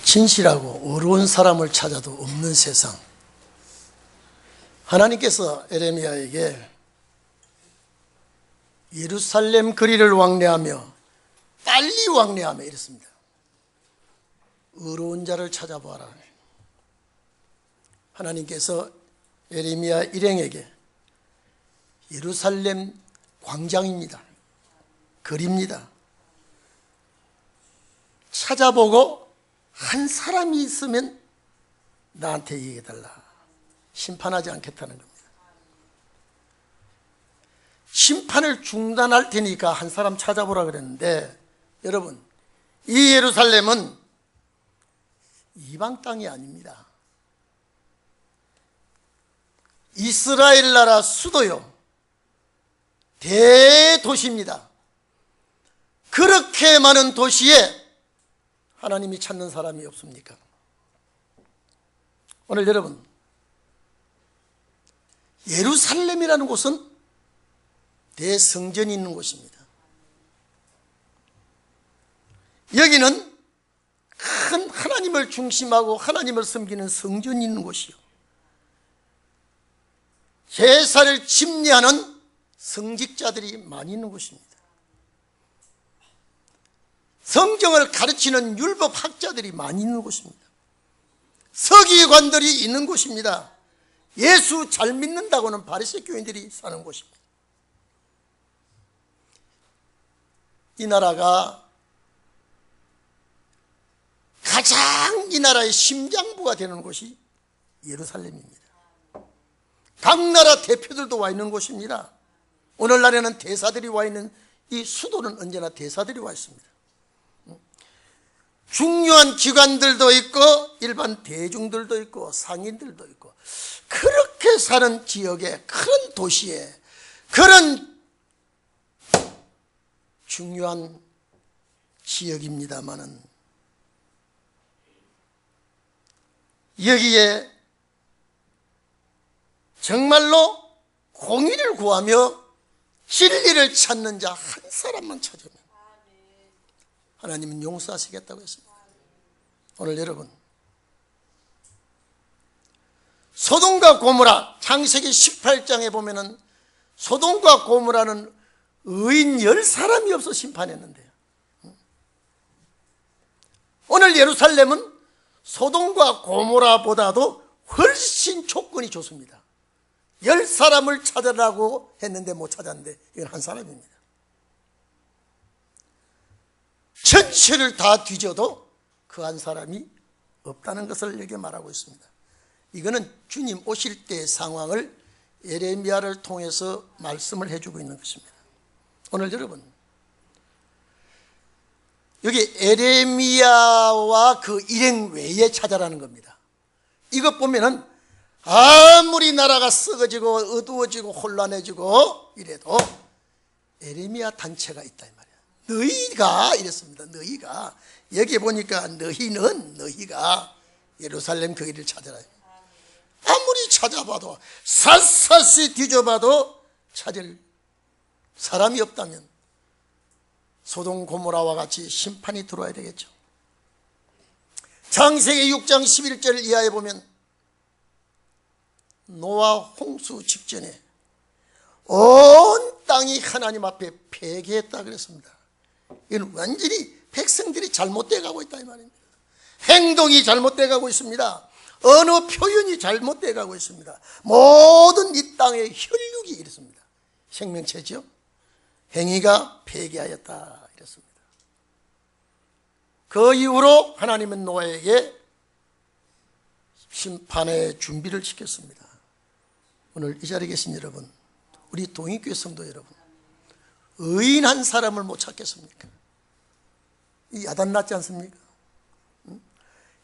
진실하고 의로운 사람을 찾아도 없는 세상. 하나님께서 에레미야에게 예루살렘 거리를 왕래하며 빨리 왕래하며 이랬습니다. 의로운 자를 찾아보아라. 하나님께서 에레미야 일행에게 예루살렘 광장입니다. 거리입니다. 찾아보고 한 사람이 있으면 나한테 얘기해달라. 심판하지 않겠다는 겁니다. 심판을 중단할 테니까 한 사람 찾아보라 그랬는데, 여러분, 이 예루살렘은 이방 땅이 아닙니다. 이스라엘 나라 수도요, 대도시입니다. 그렇게 많은 도시에 하나님이 찾는 사람이 없습니까? 오늘 여러분, 예루살렘이라는 곳은 대성전이 있는 곳입니다. 여기는 큰 하나님을 중심하고 하나님을 섬기는 성전이 있는 곳이요, 제사를 집례하는 성직자들이 많이 있는 곳입니다. 성경을 가르치는 율법학자들이 많이 있는 곳입니다. 서기관들이 있는 곳입니다. 예수 잘 믿는다고는 바리새 교인들이 사는 곳입니다. 이 나라가 가장 이 나라의 심장부가 되는 곳이 예루살렘입니다. 각 나라 대표들도 와 있는 곳입니다. 오늘날에는 대사들이 와 있는 이 수도는 언제나 대사들이 와 있습니다. 중요한 기관들도 있고 일반 대중들도 있고 상인들도 있고, 그렇게 사는 지역에, 큰 도시에 그런 중요한 지역입니다마는 여기에 정말로 공의를 구하며 진리를 찾는 자 한 사람만 찾으면 하나님은 용서하시겠다고 했습니다. 오늘 여러분, 소돔과 고모라, 창세기 18장에 보면은 소돔과 고모라는 의인 10사람이 없어 심판했는데요, 오늘 예루살렘은 소돔과 고모라보다도 훨씬 조건이 좋습니다. 10사람을 찾으라고 했는데 못 찾았는데 이건 한 사람입니다. 전체를 다 뒤져도 그 한 사람이 없다는 것을 여기 말하고 있습니다. 이거는 주님 오실 때의 상황을 예레미야를 통해서 말씀을 해주고 있는 것입니다. 오늘 여러분, 여기 예레미야와 그 일행 외에 찾아라는 겁니다. 이것 보면은 아무리 나라가 썩어지고 어두워지고 혼란해지고 이래도 예레미야 단체가 있다 이 말이야. 너희가 이랬습니다. 너희가 여기 보니까 너희가 예루살렘 거기를 찾아라. 아무리 찾아봐도 샅샅이 뒤져봐도 찾을 사람이 없다면 소돔 고모라와 같이 심판이 들어와야 되겠죠. 창세기 6장 11절 이하에 보면 노아 홍수 직전에 온 땅이 하나님 앞에 패개했다 그랬습니다. 이건 완전히 백성들이 잘못돼 가고 있다 이 말입니다. 행동이 잘못돼 가고 있습니다. 언어 표현이 잘못돼 가고 있습니다. 모든 이 땅의 혈육이 이렇습니다. 생명체죠. 행위가 폐기하였다 이랬습니다. 그 이후로 하나님은 노아에게 심판의 준비를 시켰습니다. 오늘 이 자리에 계신 여러분, 우리 동익교회 성도 여러분, 의인 한 사람을 못 찾겠습니까? 이 야단 났지 않습니까?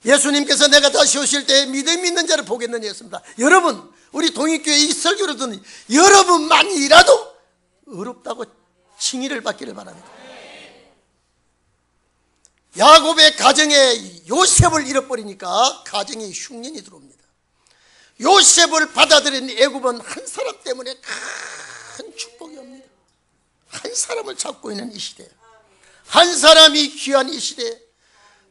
예수님께서 내가 다시 오실 때 믿음 있는 자를 보겠느냐 했습니다. 여러분, 우리 동익교회 이 설교를 듣는 여러분만이라도 의롭다고 칭의를 받기를 바랍니다. 야곱의 가정에 요셉을 잃어버리니까 가정에 흉년이 들어옵니다. 요셉을 받아들인 애굽은 한 사람 때문에 큰 축복이 옵니다. 한 사람을 찾고 있는 이 시대, 한 사람이 귀한 이 시대,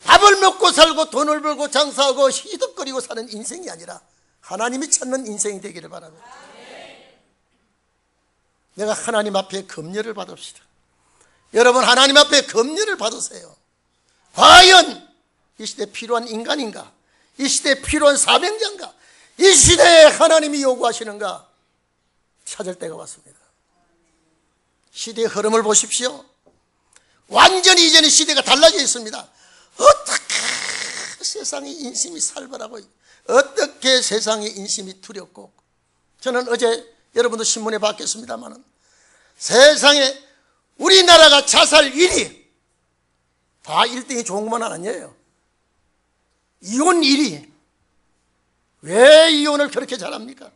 밥을 먹고 살고 돈을 벌고 장사하고 희덕거리고 사는 인생이 아니라 하나님이 찾는 인생이 되기를 바랍니다. 내가 하나님 앞에 검열을 받읍시다. 여러분, 하나님 앞에 검열을 받으세요. 과연 이 시대에 필요한 인간인가? 이 시대에 필요한 사명자인가? 이 시대에 하나님이 요구하시는가? 찾을 때가 왔습니다. 시대의 흐름을 보십시오. 완전히 이제는 시대가 달라져 있습니다. 어떻게 세상의 인심이 살벌하고, 어떻게 세상의 인심이 두렵고. 저는 어제 여러분도 신문에 봤겠습니다만 세상에 우리나라가 자살 1위, 다 1등이 좋은 것만 아니에요. 이혼 1위. 왜 이혼을 그렇게 잘합니까?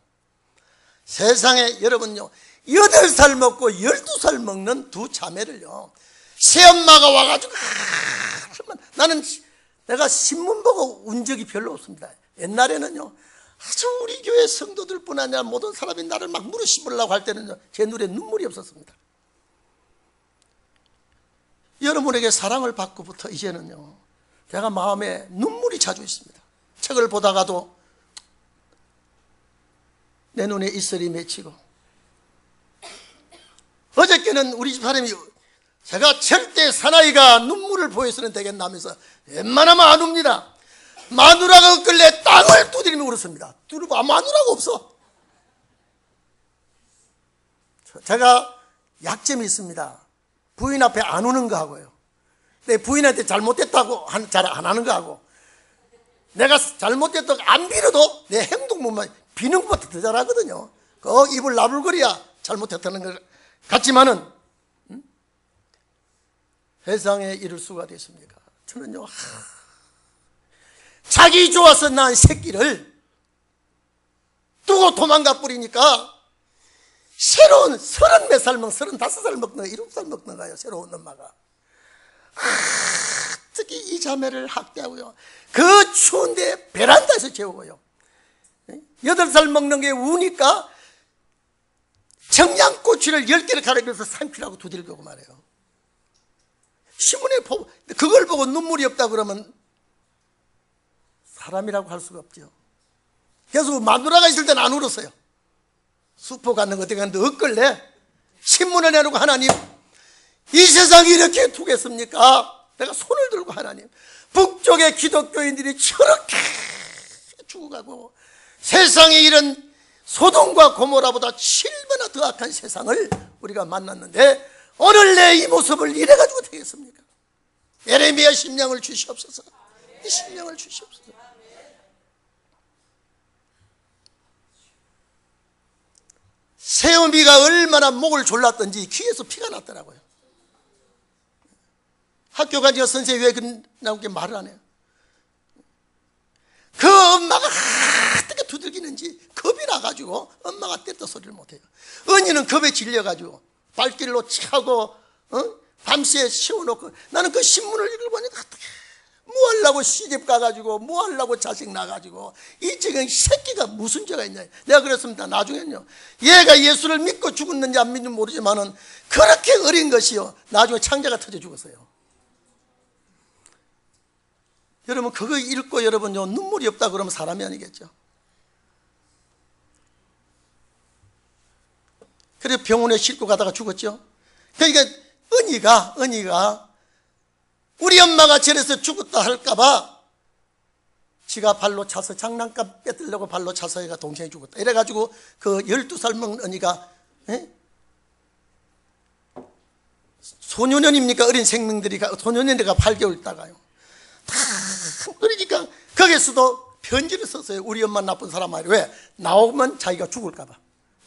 세상에 여러분요, 8살 먹고 12살 먹는 두 자매를요, 새엄마가 와가지고 나는 내가 신문 보고 운 적이 별로 없습니다. 옛날에는요, 아주 우리 교회 성도들뿐 아니라 모든 사람이 나를 막 무르심으려고 할 때는요, 제 눈에 눈물이 없었습니다. 여러분에게 사랑을 받고부터 이제는요, 제가 마음에 눈물이 자주 있습니다. 책을 보다가도 내 눈에 이슬이 맺히고. 어저께는 우리 집 사람이 제가 절대 사나이가 눈물을 보여서는 되겠나면서 웬만하면 안 웁니다. 마누라가 엇갈래 땅을 두드리며 울었습니다. 두드리고 마누라가 없어. 제가 약점이 있습니다. 부인 앞에 안 우는 거 하고요, 내 부인한테 잘못됐다고 잘 안 하는 거 하고, 내가 잘못됐다고 안 빌어도 내 행동만 비는 것보다 더 잘하거든요. 그 입을 나불거려야 잘못했다는 것 같지만은 세상에 이럴 수가 됐습니까? 저는요, 자기 좋아서 낳은 새끼를 두고 도망가 버리니까 새로운 30몇 살 먹, 35살 먹는가 7살 먹는가요, 새로운 엄마가. 특히 이 자매를 학대하고요, 그 추운데 베란다에서 재우고요, 8살 먹는 게 우니까 청양고추를 10개를 갈아입혀서 상피라고 두들기고 말해요. 신문에 보고, 그걸 보고 눈물이 없다 그러면 사람이라고 할 수가 없죠. 그래서 마누라가 있을 때는 안 울었어요. 수포 갖는 거 어떻게 하는데 엇걸래? 신문을 내놓고, 하나님, 이 세상이 이렇게 두겠습니까? 내가 손을 들고, 하나님, 북쪽의 기독교인들이 저렇게 죽어가고 세상에 이런 소돔과 고모라보다 7배나 더 악한 세상을 우리가 만났는데 오늘 내 이 모습을 이래가지고 되겠습니까? 예레미야 심령을 주시옵소서. 이 심령을 주시옵소서. 새어미가 얼마나 목을 졸랐던지 귀에서 피가 났더라고요. 학교 가니까 선생님이 왜 그렇게 말을 안 해요? 그 엄마가 어떻게 두들기는지 겁이 나가지고 엄마가 때도 소리를 못해요. 언니는 겁에 질려가지고 발길로 차고 밤새 세워놓고, 나는 그 신문을 읽어보니까 어떻게 뭐 하려고 시집 가가지고 뭐 하려고 자식 나가지고 이 지금 새끼가 무슨 죄가 있냐. 내가 그랬습니다. 나중에는요, 얘가 예수를 믿고 죽었는지 안 믿는지 모르지만은 그렇게 어린 것이요, 나중에 창자가 터져 죽었어요. 여러분, 그거 읽고 여러분요, 눈물이 없다 그러면 사람이 아니겠죠. 그래서 병원에 싣고 가다가 죽었죠. 그러니까 은희가 우리 엄마가 저래서 죽었다 할까봐 지가 발로 차서 장난감 뺏으려고 발로 차서 얘가 동생이 죽었다 이래가지고 그 12살 먹는 언니가, 소년원입니까? 어린 생명들이가 소년원이가 8개월 있다가요, 다 그러니까 거기서도 편지를 썼어요. 우리 엄마 나쁜 사람 아니에요. 왜? 나오면 자기가 죽을까봐.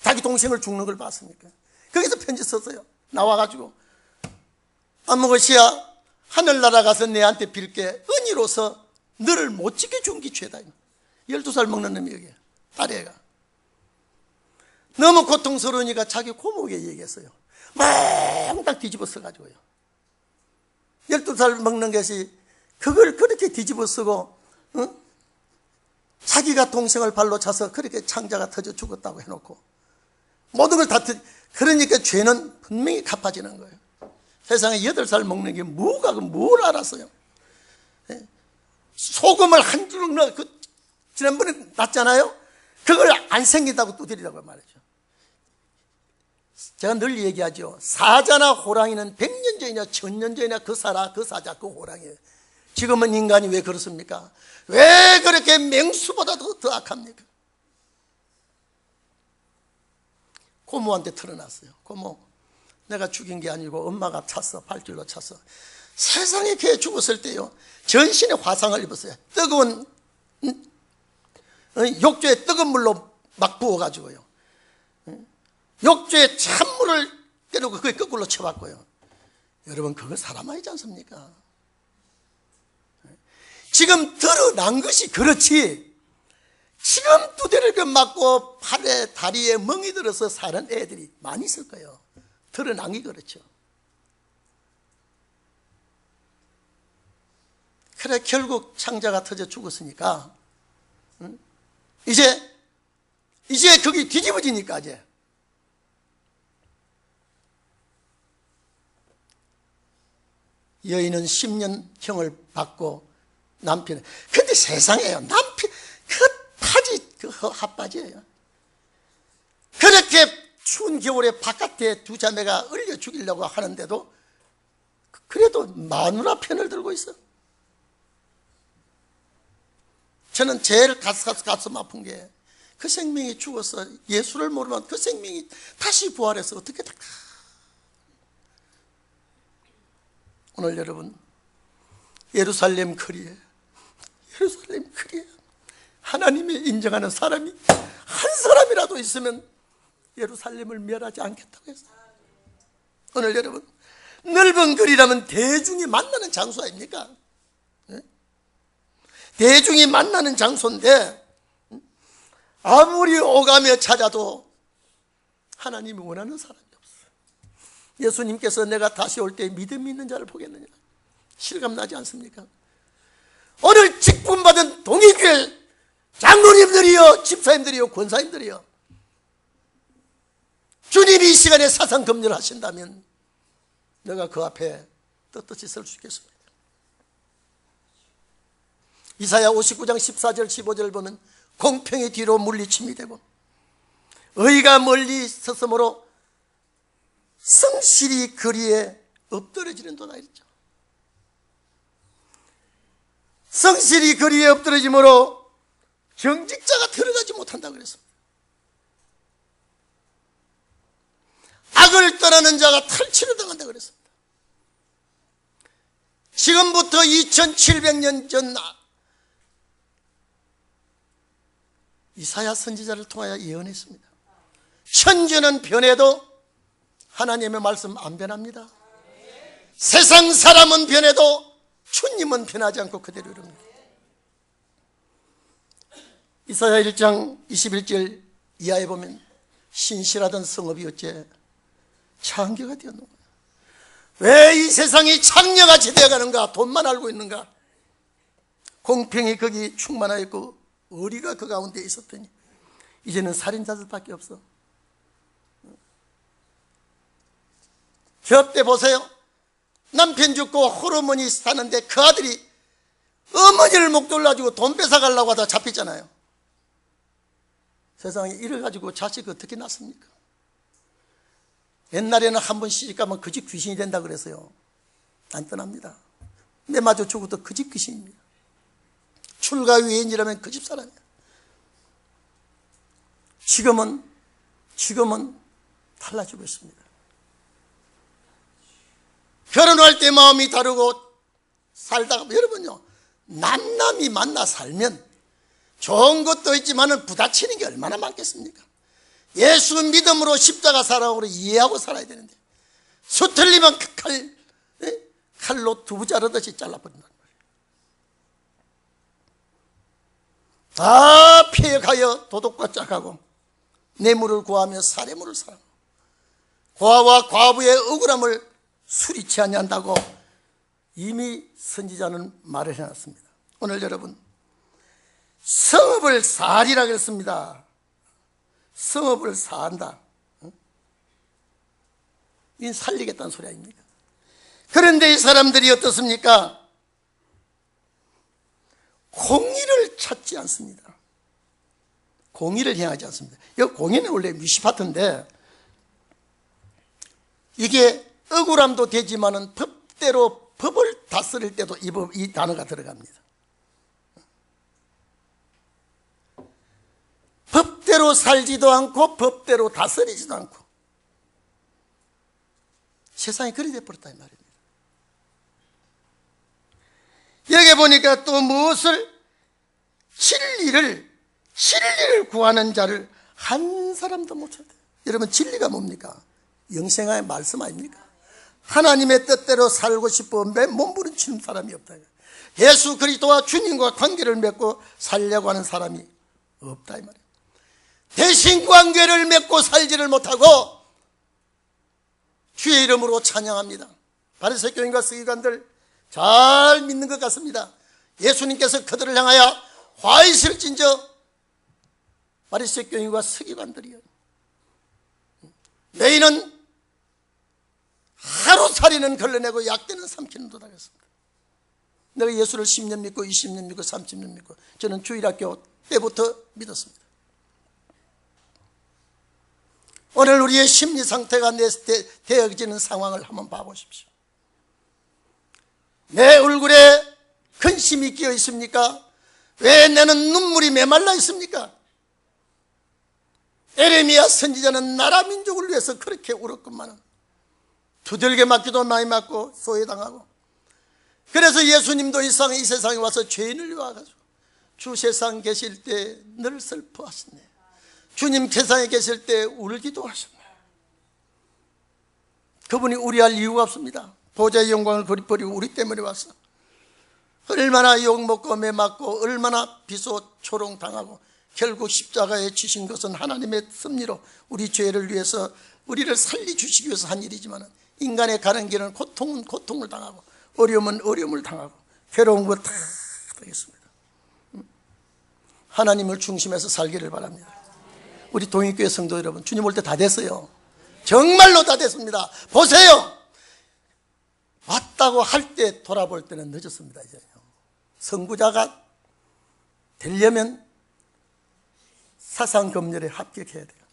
자기 동생을 죽는 걸 봤으니까. 거기서 편지 썼어요. 나와가지고, 안무것이야, 하늘나라 가서 내한테 빌게, 은희로서 너를 못 지켜준 게 죄다. 12살 먹는 놈이 여기 딸애가 너무 고통스러우니까 자기 고모에게 얘기했어요. 몽땅 뒤집어 써가지고요, 12살 먹는 것이 그걸 그렇게 뒤집어 쓰고, 자기가 동생을 발로 차서 그렇게 창자가 터져 죽었다고 해놓고 모든 걸 다 그러니까 죄는 분명히 갚아지는 거예요. 세상에 8살 먹는 게 뭐가 뭘 알았어요. 소금을 한 주먹 넣어, 지난번에 났잖아요. 그걸 안 생긴다고 두드리라고 말이죠. 제가 늘 얘기하죠. 사자나 호랑이는 100년 전이나 1000년 전이나 그 사자, 그 호랑이에요. 지금은 인간이 왜 그렇습니까? 왜 그렇게 맹수보다 더 악합니까? 고모한테 털어놨어요. 고모, 내가 죽인 게 아니고 엄마가 찼어. 발길로 찼어. 세상에 걔 죽었을 때요, 전신에 화상을 입었어요. 뜨거운 욕조에 뜨거운 물로 막 부어가지고요, 욕조에 찬물을 때리고 그게 거꾸로 쳐봤고요. 여러분, 그거 사람 아니지 않습니까? 지금 드러난 것이 그렇지, 지금 두드리를 맞고 팔에 다리에 멍이 들어서 사는 애들이 많이 있을 거예요. 드러난 게 그렇죠. 그래, 결국 창자가 터져 죽었으니까 이제 거기 뒤집어지니까 이제 여인은 10년형을 받고 남편은, 근데 세상에요, 남편 그 핫바지예요. 그렇게 추운 겨울에 바깥에 두 자매가 얼려 죽이려고 하는데도 그래도 마누라 편을 들고 있어. 저는 제일 가슴 아픈 게, 그 생명이 죽어서 예수를 모르면 그 생명이 다시 부활해서 어떻게 될까. 오늘 여러분, 예루살렘 거리에 하나님이 인정하는 사람이 한 사람이라도 있으면 예루살렘을 멸하지 않겠다고 했어요. 오늘 여러분, 넓은 거리라면 대중이 만나는 장소 아닙니까? 대중이 만나는 장소인데 아무리 오가며 찾아도 하나님이 원하는 사람이 없어요. 예수님께서 내가 다시 올 때 믿음이 있는 자를 보겠느냐, 실감나지 않습니까? 오늘 직분받은 동의교회 장로님들이요, 집사님들이요, 권사님들이요, 주님이 이 시간에 사상검열을 하신다면 내가 그 앞에 떳떳이 설 수 있겠습니다. 이사야 59장 14절 15절을 보면 공평이 뒤로 물리침이 되고 의가 멀리 서서므로 성실이 거리에 엎드러지는도다 이랬죠. 성실이 거리에 엎드러짐으로 정직자가 들어가지 못한다고 그랬습니다. 악을 떠나는 자가 탈취를 당한다고 그랬습니다. 지금부터 2700년 전 이사야 선지자를 통하여 예언했습니다. 천주는 변해도 하나님의 말씀 안 변합니다. 세상 사람은 변해도 주님은 변하지 않고 그대로 이릅니다. 이사야 1장 21절 이하에 보면 신실하던 성읍이 어째 창녀가 되었는가? 왜 이 세상이 창녀같이 되어가는가? 돈만 알고 있는가? 공평이 거기 충만하였고 의리가 그 가운데 있었더니 이제는 살인자들밖에 없어. 저 때 보세요. 남편 죽고 호르몬이 사는데 그 아들이 어머니를 목 돌라주고 돈 뺏어가려고 하다 잡혔잖아요. 세상에 이래 가지고 자식 어떻게 낳습니까? 옛날에는 한 번 시집가면 그 집 귀신이 된다 그래서요, 안 떠납니다. 내 마저 죽어도 그 집 귀신입니다. 출가 외인이라면 그 집 사람이야. 지금은 달라지고 있습니다. 결혼할 때 마음이 다르고 살다가, 여러분요, 남남이 만나 살면 좋은 것도 있지만 부딪히는 게 얼마나 많겠습니까? 예수 믿음으로 십자가 사랑으로 이해하고 살아야 되는데 수틀리면 칼로 두부 자르듯이 잘라버린단 말이에요. 다 폐역하여 도둑과 짝하고 뇌물을 구하며 살해물을 사랑하고 고아와 과부의 억울함을 수리치 아니한다고 이미 선지자는 말을 해놨습니다. 오늘 여러분, 성읍을 살이라 그랬습니다. 성읍을 산다. 이건 살리겠다는 소리 아닙니까? 그런데 이 사람들이 어떻습니까? 공의를 찾지 않습니다. 공의를 행하지 않습니다. 이 공의는 원래 위시파트인데 이게 억울함도 되지만은 법대로 법을 다스릴 때도 이 단어가 들어갑니다. 법대로 살지도 않고 법대로 다스리지도 않고 세상이 그리 돼버렸다 이 말입니다. 여기 보니까 또 무엇을 진리를 구하는 자를 한 사람도 못 찾아요. 여러분 진리가 뭡니까? 영생의 말씀 아닙니까? 하나님의 뜻대로 살고 싶어 몸부림치는 사람이 없다. 예수 그리스도와 주님과 관계를 맺고 살려고 하는 사람이 없다 이 말이에요. 대신 관계를 맺고 살지를 못하고 주의 이름으로 찬양합니다. 바리새 교인과 서기관들 잘 믿는 것 같습니다. 예수님께서 그들을 향하여 화이실진저 바리새 교인과 서기관들이요, 너희는 하루살이는 걸러내고 약대는 삼키는 도다 그랬습니다. 내가 예수를 10년 믿고 20년 믿고 30년 믿고 저는 주일학교 때부터 믿었습니다. 오늘 우리의 심리 상태가 되어지는 상황을 한번 봐보십시오. 내 얼굴에 근심이 끼어 있습니까? 왜 나는 눈물이 메말라 있습니까? 에레미야 선지자는 나라 민족을 위해서 그렇게 울었건만은 두들겨 맞기도 많이 맞고 소외당하고, 그래서 예수님도 이 세상에 와서 죄인을 위하여가지고 주 세상 계실 때 늘 슬퍼하셨네. 주님 세상에 계실 때 울기도 하셨네. 그분이 우려할 이유가 없습니다. 보좌의 영광을 버리고 우리 때문에 와서 얼마나 욕먹고 매맞고 얼마나 비소초롱당하고 결국 십자가에 지신 것은 하나님의 섭리로 우리 죄를 위해서 우리를 살려주시기 위해서 한 일이지만, 인간의 가는 길은 고통은 고통을 당하고 어려움은 어려움을 당하고 괴로운 것 다 되겠습니다. 하나님을 중심해서 살기를 바랍니다. 우리 동익교회 성도 여러분, 주님 올 때 다 됐어요. 정말로 다 됐습니다. 보세요. 왔다고 할 때 돌아볼 때는 늦었습니다. 이제요. 선구자가 되려면 사상검열에 합격해야 돼요.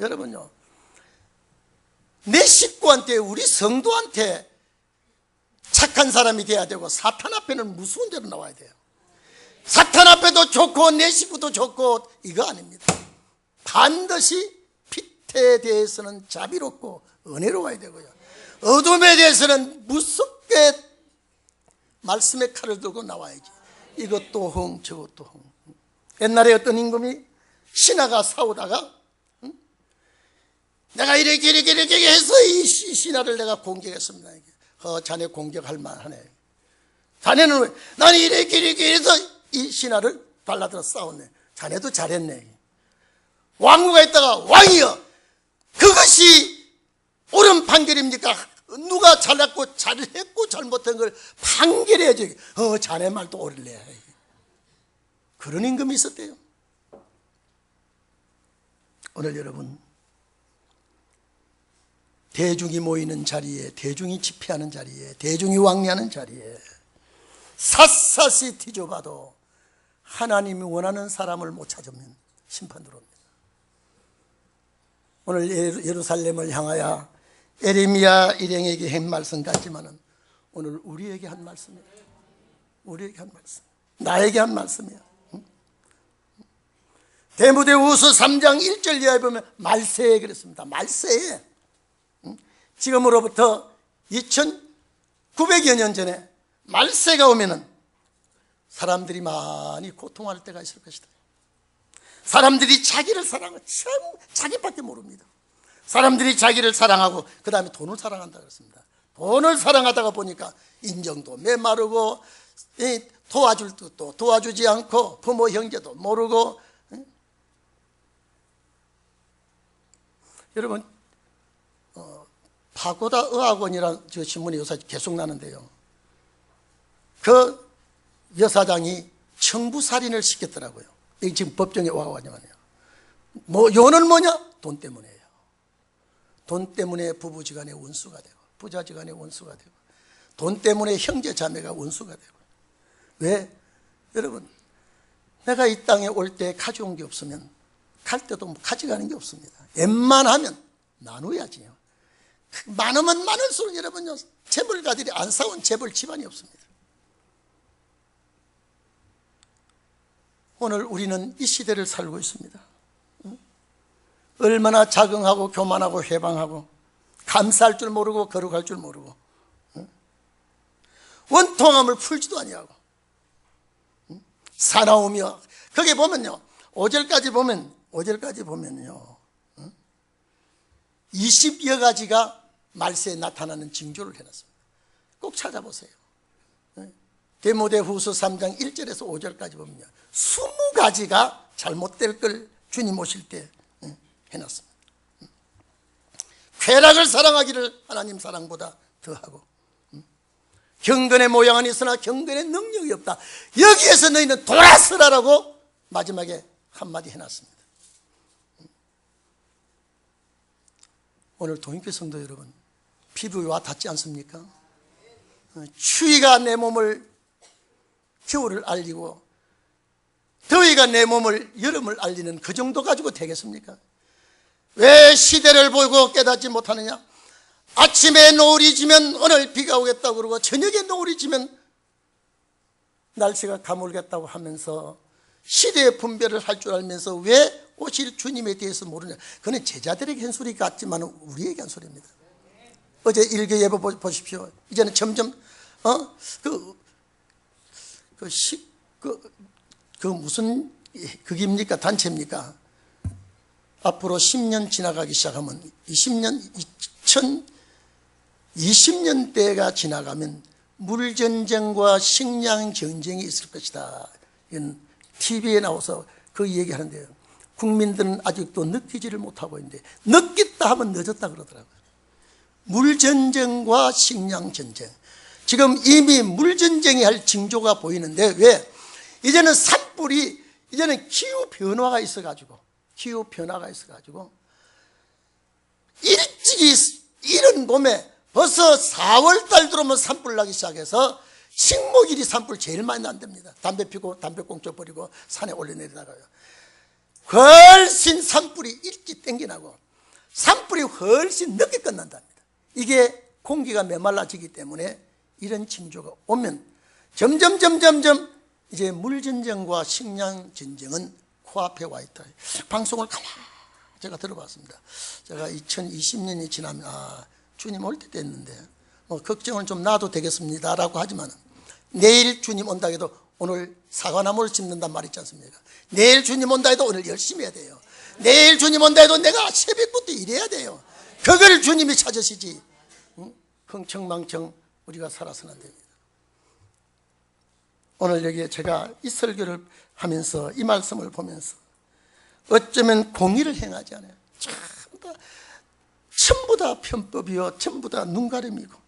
여러분요, 내 식구한테 우리 성도한테 착한 사람이 돼야 되고 사탄 앞에는 무서운 대로 나와야 돼요. 사탄 앞에도 좋고 내 식구도 좋고 이거 아닙니다. 반드시 빛에 대해서는 자비롭고 은혜로워야 되고요, 어둠에 대해서는 무섭게 말씀의 칼을 들고 나와야지. 이것도 흥 저것도 흥. 옛날에 어떤 임금이 신하가 싸우다가 내가 이렇게 해서 이 신하를 내가 공격했습니다. 자네 공격할 만하네. 자네는 왜? 나는 이렇게 해서 이 신하를 달라들어 싸웠네. 자네도 잘했네. 왕후가 있다가 왕이여, 그것이 옳은 판결입니까? 누가 잘했고 잘못한 걸 판결해야지. 자네 말도 옳을래. 그런 임금이 있었대요. 오늘 여러분, 대중이 모이는 자리에, 대중이 집회하는 자리에, 대중이 왕래하는 자리에 샅샅이 뒤져봐도 하나님이 원하는 사람을 못 찾으면 심판 들어옵니다. 오늘 예루살렘을 향하여 에레미야 일행에게 한 말씀 같지만은 오늘 우리에게 한 말씀이에요. 우리에게 한 말씀, 나에게 한 말씀이야. 데모데후서 3장 1절 이하에 보면 말세에 그랬습니다. 말세에, 지금으로부터 2900여 년 전에 말세가 오면은 사람들이 많이 고통할 때가 있을 것이다. 사람들이 자기를 사랑하고, 자기밖에 모릅니다. 사람들이 자기를 사랑하고 그 다음에 돈을 사랑한다 그랬습니다. 돈을 사랑하다가 보니까 인정도 메마르고 도와줄 뜻도 도와주지 않고 부모 형제도 모르고. 여러분, 파고다 의학원이라는 저 신문이 요새 계속 나는데요, 그 여사장이 청부살인을 시켰더라고요. 이게 지금 법정에 와가지고요. 요는 뭐냐? 돈 때문이에요. 돈 때문에 부부지간에 원수가 되고, 부자지간에 원수가 되고, 돈 때문에 형제자매가 원수가 되고. 왜? 여러분, 내가 이 땅에 올 때 가져온 게 없으면 갈 때도 가져가는 게 없습니다. 웬만하면 나눠야지요. 많으면 많을수록 여러분요, 재벌가들이 안 싸운 재벌 집안이 없습니다. 오늘 우리는 이 시대를 살고 있습니다. 얼마나 자긍하고 교만하고 회방하고 감사할 줄 모르고 거룩할 줄 모르고 원통함을 풀지도 아니하고 사나우며, 거기 보면요 5절까지 보면요 20여 가지가 말세에 나타나는 징조를 해놨습니다. 꼭 찾아보세요. 디모데후서 3장 1절에서 5절까지 보면요 20가지가 잘못될 걸 주님 오실 때 해놨습니다. 쾌락을 사랑하기를 하나님 사랑보다 더하고, 경건의 모양은 있으나 경건의 능력이 없다. 여기에서 너희는 돌아서라라고 마지막에 한마디 해놨습니다. 오늘 동익교 성도 여러분, 피부와 닿지 않습니까? 추위가 내 몸을 겨울을 알리고 더위가 내 몸을 여름을 알리는 그 정도 가지고 되겠습니까? 왜 시대를 보고 깨닫지 못하느냐? 아침에 노을이 지면 오늘 비가 오겠다고 그러고 저녁에 노을이 지면 날씨가 가물겠다고 하면서 시대의 분별을 할 줄 알면서 왜 오실 주님에 대해서 모르냐? 그는 제자들에게 한 소리 같지만 우리에게 한 소리입니다. 어제 일개 예보 보십시오. 이제는 점점 무슨 극입니까? 단체입니까? 앞으로 10년 지나가기 시작하면 2020년대가 지나가면 물전쟁과 식량전쟁이 있을 것이다. 이건 TV에 나와서 그 얘기하는데요, 국민들은 아직도 느끼지를 못하고 있는데 느꼈다 하면 늦었다 그러더라고요. 물전쟁과 식량전쟁, 지금 이미 물전쟁이 할 징조가 보이는데, 왜? 이제는 산불이, 이제는 기후변화가 있어가지고 일찍이 이른 봄에 벌써 4월달 들어오면 산불 나기 시작해서 식목일이 산불 제일 많이 난답니다. 담배 피고 담배꽁초 버리고 산에 올려내리다가요, 훨씬 산불이 일찍 땡겨나고 산불이 훨씬 늦게 끝난답니다. 이게 공기가 메말라지기 때문에 이런 징조가 오면 점점 이제 물전쟁과 식량전쟁은 코앞에 와 있다. 방송을 가만히 제가 들어봤습니다. 제가 2020년이 지나면 주님 올 때 됐는데 걱정을 좀 놔도 되겠습니다 라고 하지만, 내일 주님 온다 해도 오늘 사과나무를 심는단 말 있지 않습니까? 내일 주님 온다 해도 오늘 열심히 해야 돼요. 내일 주님 온다 해도 내가 새벽부터 일해야 돼요. 그걸 주님이 찾으시지 흥청망청 우리가 살아서는 안 됩니다. 오늘 여기에 제가 이 설교를 하면서 이 말씀을 보면서 어쩌면 공의를 행하지 않아요. 전부 다 편법이요, 전부 다 눈가림이고,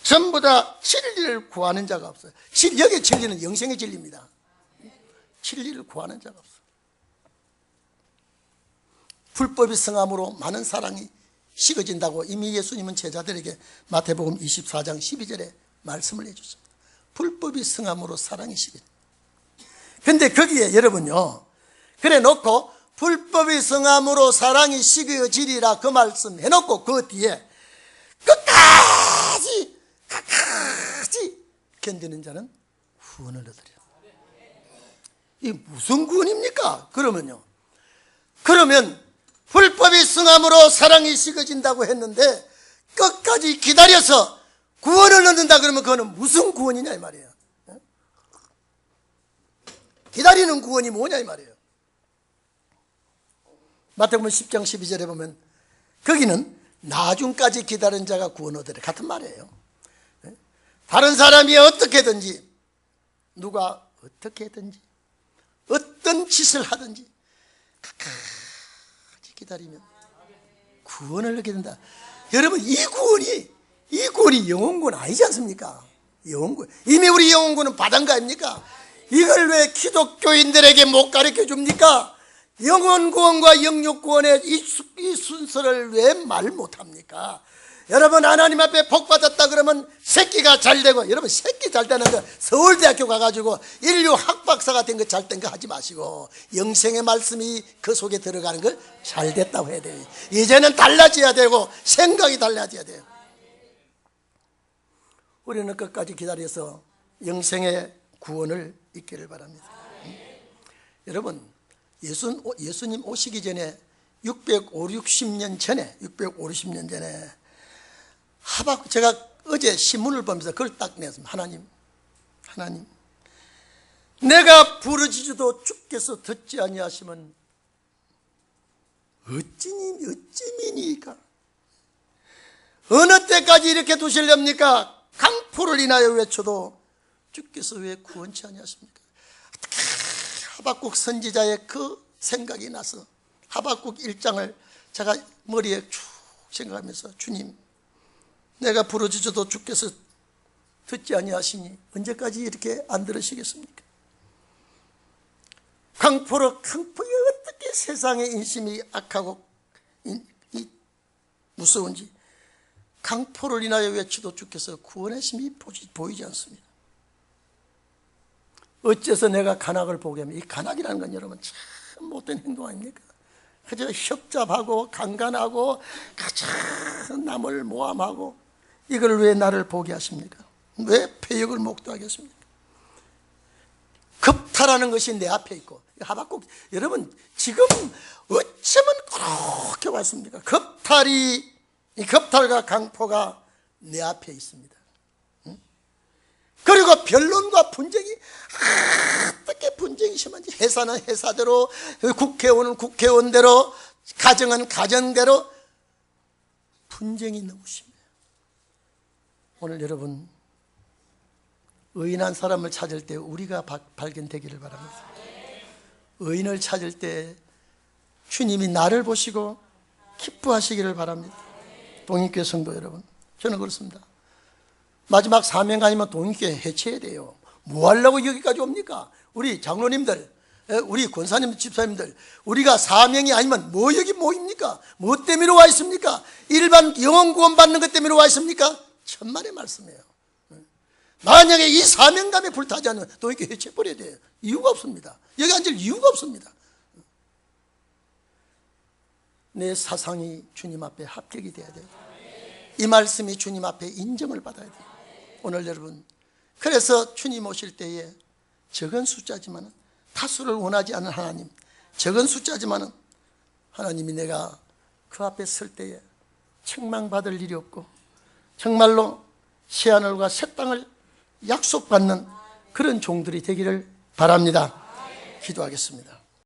전부 다 진리를 구하는 자가 없어요. 여기에 진리는 영생의 진리입니다. 진리를 구하는 자가 없어요. 불법이 성함으로 많은 사랑이 식어진다고 이미 예수님은 제자들에게 마태복음 24장 12절에 말씀을 해주셨습니다. 불법이 성함으로 사랑이 식어진다. 근데 거기에 여러분요, 그래 놓고 불법이 성함으로 사랑이 식어지리라 그 말씀 해놓고 그 뒤에 끝까지 견디는 자는 구원을 얻으리라. 이게 무슨 구원입니까? 그러면 불법이 성함으로 사랑이 식어진다고 했는데 끝까지 기다려서 구원을 얻는다 그러면 그거는 무슨 구원이냐 이 말이에요. 기다리는 구원이 뭐냐 이 말이에요. 마태복음 10장 12절에 보면 거기는 나중까지 기다린 자가 구원 얻으리라 같은 말이에요. 다른 사람이 어떻게든지, 누가 어떻게든지 어떤 짓을 하든지 끝까지 기다리면 구원을 얻게 된다. 여러분, 이 구원이 영혼구원 아니지 않습니까? 영혼구원. 이미 우리 영혼구원은 받은 거 아닙니까? 이걸 왜 기독교인들에게 못 가르쳐 줍니까? 영혼구원과 영육구원의 이 순서를 왜 말 못합니까? 여러분 하나님 앞에 복 받았다 그러면 새끼가 잘 되고, 여러분 새끼 잘 되는 거 서울대학교 가가지고 인류 학박사가 된 거 잘 된 거 하지 마시고 영생의 말씀이 그 속에 들어가는 걸 잘 됐다고 해야 돼요. 이제는 달라져야 되고 생각이 달라져야 돼요. 우리는 끝까지 기다려서 영생의 구원을 잊기를 바랍니다. 여러분 예수님 오시기 전에 650년 전에 제가 어제 신문을 보면서 그걸 딱 냈습니다. 하나님 내가 부르짖어도 주께서 듣지 아니하시면 어찌미니까? 어느 때까지 이렇게 두실렵니까? 강포를 인하여 외쳐도 주께서 왜 구원치 아니하십니까? 하박국 선지자의 그 생각이 나서 하박국 1장을 제가 머리에 쭉 생각하면서, 주님 내가 부르짖어도 주께서 듣지 아니하시니 언제까지 이렇게 안 들으시겠습니까? 강포에 어떻게 세상의 인심이 악하고 무서운지 강포를 인하여 외쳐도 주께서 구원하심이 보이지 않습니다. 어째서 내가 간악을 보게 하면, 이 간악이라는 건 여러분 참 못된 행동 아닙니까? 그저 협잡하고 강간하고 가장 남을 모함하고, 이걸 왜 나를 보게 하십니까? 왜 폐역을 목도하겠습니까? 겁탈하는 것이 내 앞에 있고, 하박국 여러분 지금 어쩌면 그렇게 왔습니까? 이 겁탈과 강포가 내 앞에 있습니다. 그리고 변론과 분쟁이 어떻게 분쟁이 심한지, 회사는 회사대로, 국회의원은 국회의원대로, 가정은 가정대로 분쟁이 너무 심해요. 오늘 여러분 의인한 사람을 찾을 때 우리가 발견되기를 바랍니다. 의인을 찾을 때 주님이 나를 보시고 기뻐하시기를 바랍니다. 동익교회 성도 여러분, 저는 그렇습니다. 마지막 사명 아니면 동익교회 해체해야 돼요. 뭐 하려고 여기까지 옵니까? 우리 장로님들, 우리 권사님, 집사님들, 우리가 사명이 아니면 뭐 여기 모입니까? 뭐 때문에 와 있습니까? 일반 영혼 구원 받는 것 때문에 와 있습니까? 천만의 말씀이에요. 만약에 이 사명감에 불타지 않으면 동익교회 해체해버려야 돼요. 이유가 없습니다. 여기 앉을 이유가 없습니다. 내 사상이 주님 앞에 합격이 돼야 돼요. 이 말씀이 주님 앞에 인정을 받아야 돼요. 오늘 여러분, 그래서 주님 오실 때에 적은 숫자지만 다수를 원하지 않는 하나님, 적은 숫자지만 하나님이 내가 그 앞에 설 때에 책망받을 일이 없고 정말로 새하늘과 새 땅을 약속받는 그런 종들이 되기를 바랍니다. 기도하겠습니다.